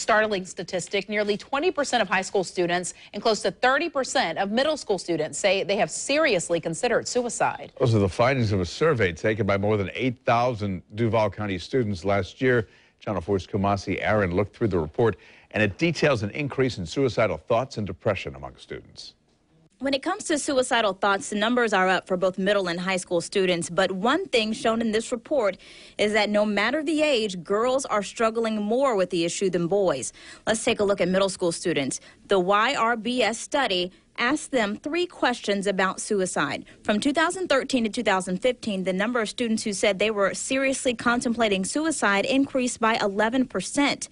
startling statistic. Nearly 20% of high school students and close to 30% of middle school students say they have seriously considered suicide. Those are the findings of a survey taken by more than 8,000 Duval County students last year. Channel 4's Kumasi Aaron looked through the report, and it details an increase in suicidal thoughts and depression among students. When it comes to suicidal thoughts, the numbers are up for both middle and high school students. But one thing shown in this report is that no matter the age, girls are struggling more with the issue than boys. Let's take a look at middle school students. The YRBS study asked them 3 questions about suicide. From 2013 to 2015, the number of students who said they were seriously contemplating suicide increased by 11%.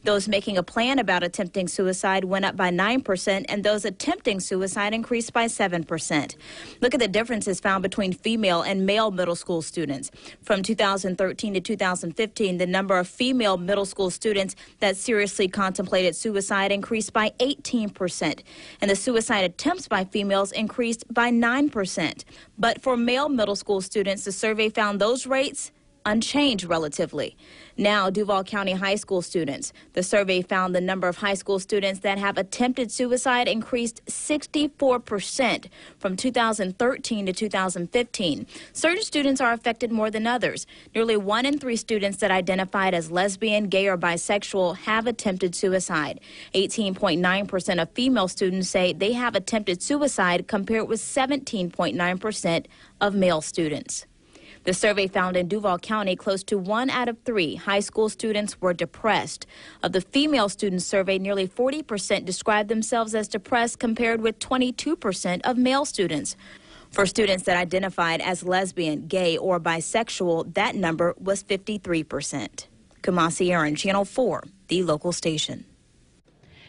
Those making a plan about attempting suicide went up by 9%, and those attempting suicide increased by 7%. Look at the differences found between female and male middle school students. From 2013 to 2015, the number of female middle school students that seriously contemplated suicide increased by 18%, and the suicide attempts by females increased by 9%. But for male middle school students, the survey found those rates unchanged relatively. Now, Duval County high school students. The survey found the number of high school students that have attempted suicide increased 64% from 2013 to 2015. Certain students are affected more than others. Nearly 1 in 3 students that identified as lesbian, gay, or bisexual have attempted suicide. 18.9% of female students say they have attempted suicide, compared with 17.9% of male students. The survey found in Duval County close to 1 out of 3 high school students were depressed. Of the female students surveyed, nearly 40% described themselves as depressed, compared with 22% of male students. For students that identified as lesbian, gay, or bisexual, that number was 53%. Kumasi Aaron, Channel 4, the local station.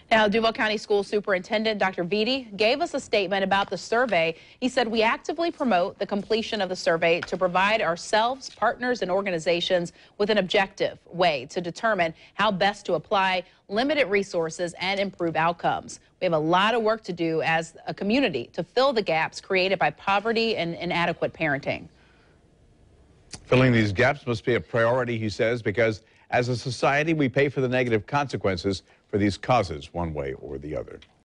Now, Duval County School Superintendent Dr. Vitti gave us a statement about the survey. He said, "We actively promote the completion of the survey to provide ourselves, partners, and organizations with an objective way to determine how best to apply limited resources and improve outcomes. We have a lot of work to do as a community to fill the gaps created by poverty and inadequate parenting." Filling these gaps must be a priority, he says, because as a society, we pay for the negative consequences for these causes one way or the other.